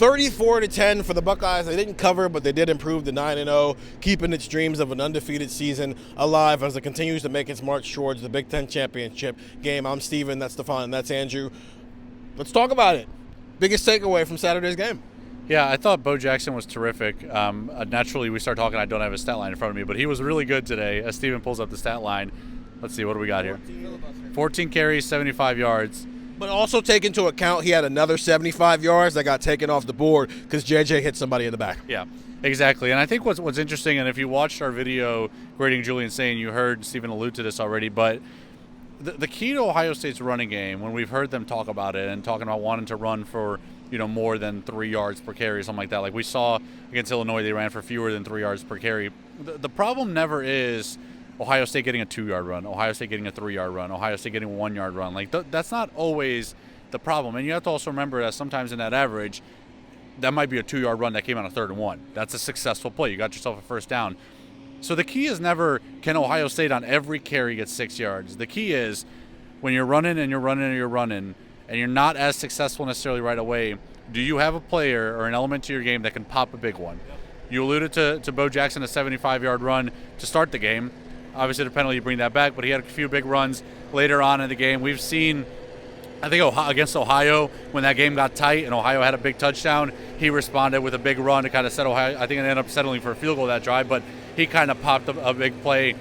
34-10 for the Buckeyes. They didn't cover, but they did improve to 9-0, keeping its dreams of an undefeated season alive as it continues to make its march towards the Big Ten championship game. I'm Steven, that's Stefan, and that's Andrew. Let's talk about it. Biggest takeaway from Saturday's game. Yeah, I thought Bo Jackson was terrific. Naturally, we start talking, I don't have a stat line in front of me, but he was really good today. As Steven pulls up the stat line, let's see, what do we got here? 14 carries, 75 yards. But also take into account he had another 75 yards that got taken off the board because JJ hit somebody in the back. Yeah, exactly. And I think what's interesting, and if you watched our video grading Julian Sain, you heard Steven allude to this already, but the key to Ohio State's running game, when we've heard them talk about it and talking about wanting to run for more than 3 yards per carry or something like that. Like we saw against Illinois, they ran for fewer than 3 yards per carry. The problem never is Ohio State getting a 2-yard run, Ohio State getting a 3-yard run, Ohio State getting a 1-yard run. Like that's not always the problem. And you have to also remember that sometimes in that average, that might be a 2-yard run that came on a 3rd and 1. That's a successful play. You got yourself a first down. So the key is never can Ohio State on every carry get 6 yards. The key is when you're running and you're running and you're running and you're not as successful necessarily right away, do you have a player or an element to your game that can pop a big one? You alluded to Bo Jackson, a 75-yard run to start the game. Obviously, the penalty, you bring that back, but he had a few big runs later on in the game. We've seen, I think, against Ohio, when that game got tight and Ohio had a big touchdown, he responded with a big run to kind of set Ohio. I think it ended up settling for a field goal that drive, but he kind of popped a big play.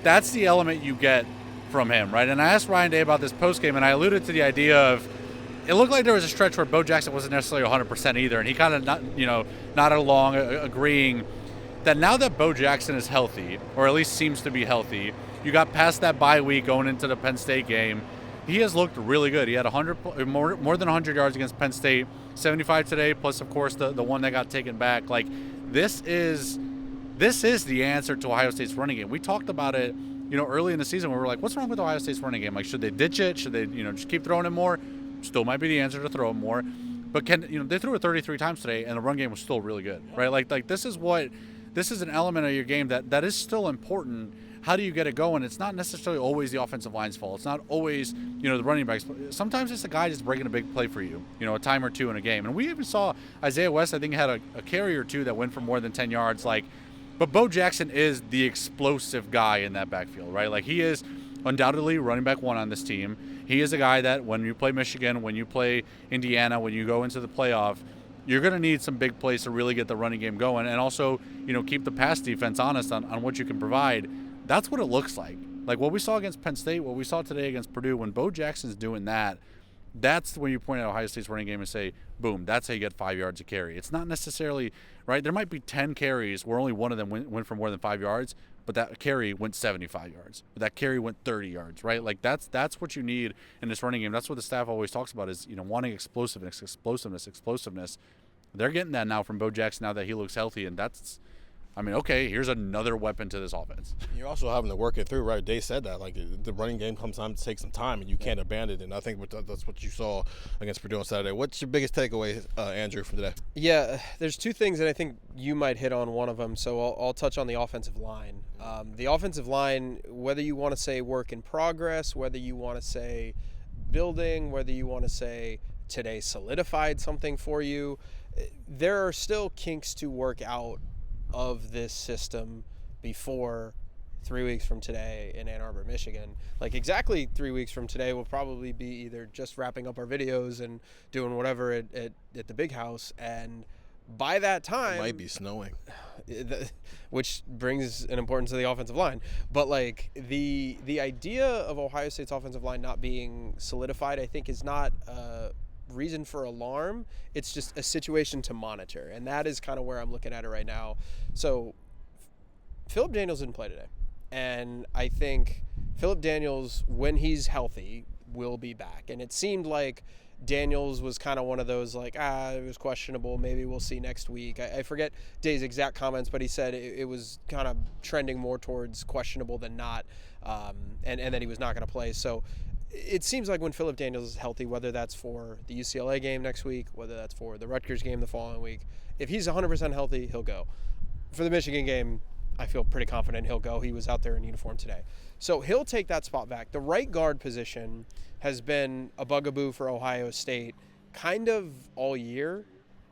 That's the element you get from him, right? And I asked Ryan Day about this postgame, and I alluded to the idea of it looked like there was a stretch where Bo Jackson wasn't necessarily 100% either, and he kind of nodded along, agreeing that now that Bo Jackson is healthy, or at least seems to be healthy, you got past that bye week going into the Penn State game, he has looked really good. He had more than 100 yards against Penn State, 75 today, plus, of course, the one that got taken back. Like, this is the answer to Ohio State's running game. We talked about it, early in the season where we were like, what's wrong with Ohio State's running game? Like, should they ditch it? Should they, just keep throwing it more? Still might be the answer to throw it more. But they threw it 33 times today, and the run game was still really good, right? Like this is an element of your game that is still important. How do you get it going? It's not necessarily always the offensive line's fault. It's not always, the running backs. Sometimes it's a guy just breaking a big play for you, a time or two in a game. And we even saw Isaiah West, I think, had a carry or two that went for more than 10 yards. But Bo Jackson is the explosive guy in that backfield, right? Like, he is undoubtedly running back one on this team. He is a guy that when you play Michigan, when you play Indiana, when you go into the playoff, you're going to need some big plays to really get the running game going and also, keep the pass defense honest on what you can provide. That's what it looks like. Like what we saw against Penn State, what we saw today against Purdue, when Bo Jackson's doing that, that's when you point at Ohio State's running game and say, boom, that's how you get 5 yards a carry. It's not necessarily, right? There might be 10 carries where only one of them went for more than 5 yards, but that carry went 75 yards. That carry went 30 yards, right? Like that's what you need in this running game. That's what the staff always talks about is, wanting explosiveness. They're getting that now from Bo Jackson now that he looks healthy, and that's, okay, here's another weapon to this offense. You're also having to work it through, right? Dave said that, like, the running game sometimes takes some time, and you can't abandon it, and I think that's what you saw against Purdue on Saturday. What's your biggest takeaway, Andrew, from today? Yeah, there's two things that I think you might hit on one of them, so I'll touch on the offensive line. The offensive line, whether you want to say work in progress, whether you want to say building, whether you want to say today solidified something for you, there are still kinks to work out of this system before 3 weeks from today in Ann Arbor, Michigan. Like exactly 3 weeks from today, we'll probably be either just wrapping up our videos and doing whatever at the big house. And by that time, it might be snowing, which brings an importance to the offensive line. But like the idea of Ohio State's offensive line not being solidified, I think, is not reason for alarm. It's just a situation to monitor, and that is kind of where I'm looking at it right now. So Phillip Daniels didn't play today, and I think Phillip Daniels, when he's healthy, will be back. And it seemed like Daniels was kind of one of those like, it was questionable, maybe we'll see next week. I forget Day's exact comments, but he said it was kind of trending more towards questionable than not, and that he was not going to play. So it seems like when Phillip Daniels is healthy, whether that's for the UCLA game next week, whether that's for the Rutgers game the following week, if he's 100% healthy, he'll go. For the Michigan game, I feel pretty confident he'll go. He was out there in uniform today. So he'll take that spot back. The right guard position has been a bugaboo for Ohio State kind of all year.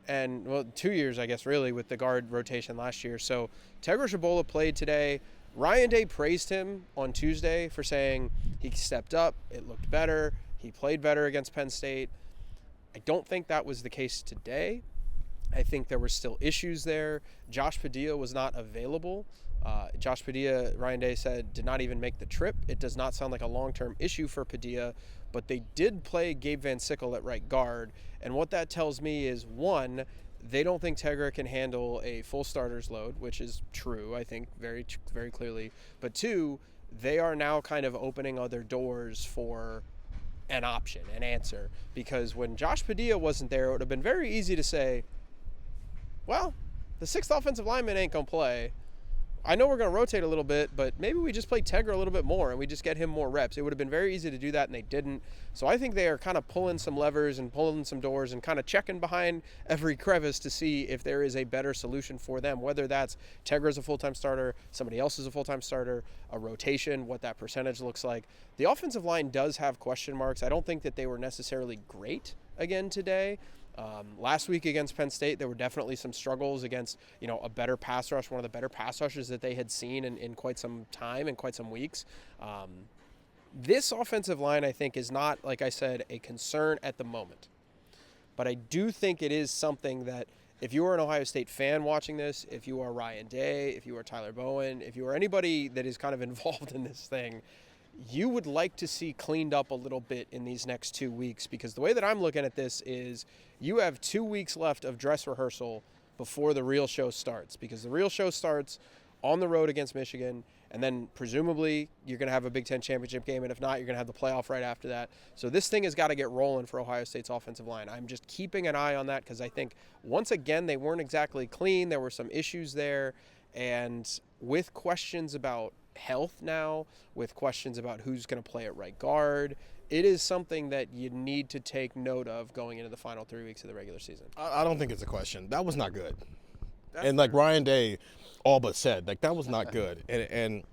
and, well, 2 years, I guess, really, with the guard rotation last year. So Tegra Shabola played today. Ryan Day praised him on Tuesday for saying he stepped up, it looked better, he played better against Penn State. I don't think that was the case today. I think there were still issues there. Josh Padilla was not available. Josh Padilla, Ryan Day said, did not even make the trip. It does not sound like a long-term issue for Padilla, but they did play Gabe Van Sickle at right guard. And what that tells me is, one, they don't think Tegra can handle a full starter's load, which is true, I think, very, very clearly. But two, they are now kind of opening other doors for an option, an answer. Because when Josh Padilla wasn't there, it would have been very easy to say, well, the sixth offensive lineman ain't going to play. I know we're going to rotate a little bit, but maybe we just play Tegra a little bit more and we just get him more reps. It would have been very easy to do that, and they didn't. So I think they are kind of pulling some levers and pulling some doors and kind of checking behind every crevice to see if there is a better solution for them, whether that's Tegra's a full-time starter, somebody else is a full-time starter, a rotation, what that percentage looks like. The offensive line does have question marks. I don't think that they were necessarily great again today. Last week against Penn State, there were definitely some struggles against, a better pass rush, one of the better pass rushes that they had seen in quite some time, in quite some weeks. This offensive line, I think, is not, like I said, a concern at the moment. But I do think it is something that if you are an Ohio State fan watching this, if you are Ryan Day, if you are Tyler Bowen, if you are anybody that is kind of involved in this thing, you would like to see cleaned up a little bit in these next 2 weeks, because the way that I'm looking at this is you have 2 weeks left of dress rehearsal before the real show starts, because the real show starts on the road against Michigan, and then presumably you're going to have a Big Ten championship game, and if not, you're going to have the playoff right after that. So this thing has got to get rolling for Ohio State's offensive line. I'm just keeping an eye on that, because I think, once again, they weren't exactly clean. There were some issues there, and with questions about health now, with questions about who's going to play at right guard, it is something that you need to take note of going into the final 3 weeks of the regular season. I don't think it's a question. That was not good. That's and like Ryan Day all but said, that was not good. And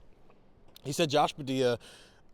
he said Josh Padilla,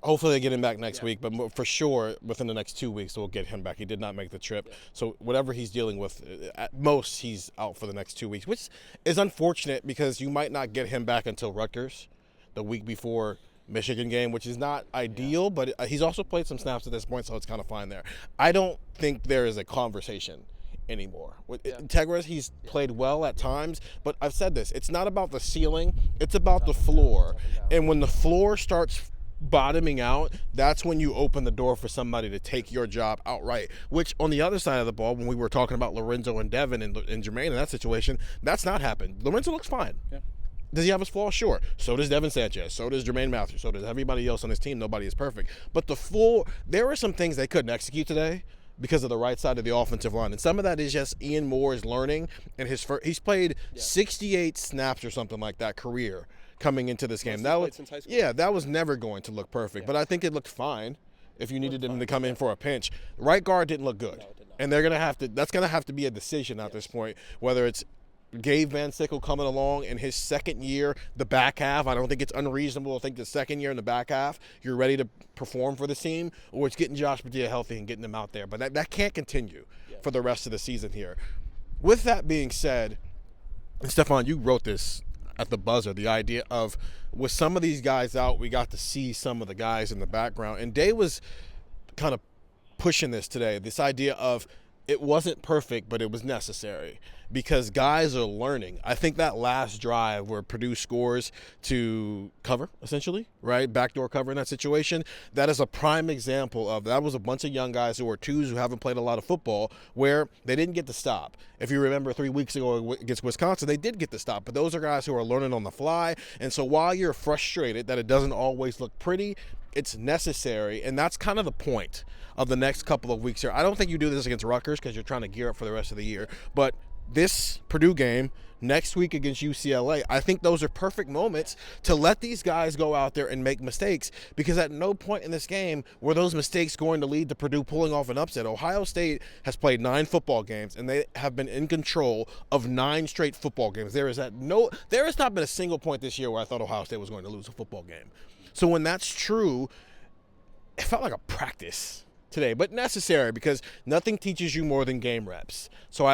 hopefully they get him back next week, but for sure within the next 2 weeks we'll get him back. He did not make the trip. Yeah. So whatever he's dealing with, at most he's out for the next 2 weeks, which is unfortunate because you might not get him back until Rutgers, the week before Michigan game, which is not ideal, but he's also played some snaps at this point, so it's kind of fine there. I don't think there is a conversation anymore. With Tegra, he's played well at times, but I've said this, it's not about the ceiling, it's about the floor. And when the floor starts bottoming out, that's when you open the door for somebody to take your job outright, which on the other side of the ball, when we were talking about Lorenzo and Devin and Jermaine in that situation, that's not happened. Lorenzo looks fine. Yeah. Does he have his flaws? Sure. So does Devin Sanchez. So does Jermaine Matthews. So does everybody else on his team. Nobody is perfect. But there were some things they couldn't execute today because of the right side of the offensive line. And some of that is just Ian Moore's learning. And he's played 68 snaps or something like that career coming into this game. That was never going to look perfect. But I think it looked fine if you needed him to come in for a pinch. Right guard didn't look good. And that's going to have to be a decision at this point, whether it's Gabe Van Sickle coming along in his second year, the back half. I don't think it's unreasonable to think the second year in the back half you're ready to perform for the team, or it's getting Josh Padilla healthy and getting him out there. But that can't continue for the rest of the season here. With that being said, and Stefan, you wrote this at the buzzer, the idea of with some of these guys out, we got to see some of the guys in the background. And Day was kind of pushing this today, this idea of it wasn't perfect, but it was necessary because guys are learning. I think that last drive where Purdue scores to cover, essentially, right? Backdoor cover in that situation, that is a prime example of that was a bunch of young guys who were twos who haven't played a lot of football where they didn't get to stop. If you remember 3 weeks ago against Wisconsin, they did get to stop, but those are guys who are learning on the fly. And so while you're frustrated that it doesn't always look pretty, it's necessary, and that's kind of the point of the next couple of weeks here. I don't think you do this against Rutgers because you're trying to gear up for the rest of the year, but this Purdue game, next week against UCLA, I think those are perfect moments to let these guys go out there and make mistakes, because at no point in this game were those mistakes going to lead to Purdue pulling off an upset. Ohio State has played 9 football games, and they have been in control of 9 straight football games. There has not been a single point this year where I thought Ohio State was going to lose a football game. So when that's true, it felt like a practice today, but necessary because nothing teaches you more than game reps. So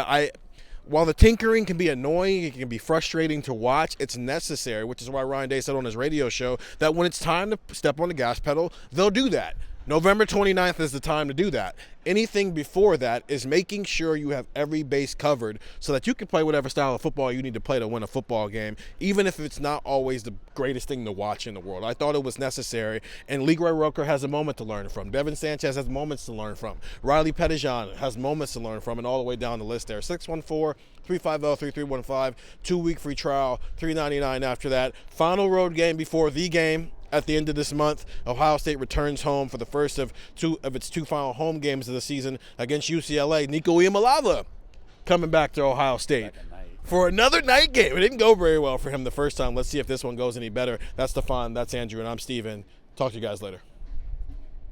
while the tinkering can be annoying, it can be frustrating to watch, it's necessary, which is why Ryan Day said on his radio show that when it's time to step on the gas pedal, they'll do that. November 29th is the time to do that. Anything before that is making sure you have every base covered so that you can play whatever style of football you need to play to win a football game, even if it's not always the greatest thing to watch in the world. I thought it was necessary, and Leroy Roker has a moment to learn from. Devin Sanchez has moments to learn from. Riley Pettijohn has moments to learn from, and all the way down the list there. 614-350-3315, 2-week free trial, $3.99 after that. Final road game before the game. At the end of this month, Ohio State returns home for the first of its two final home games of the season against UCLA. Nico Iamaleava coming back to Ohio State for another night game. It didn't go very well for him the first time. Let's see if this one goes any better. That's Stefan, that's Andrew, and I'm Steven. Talk to you guys later.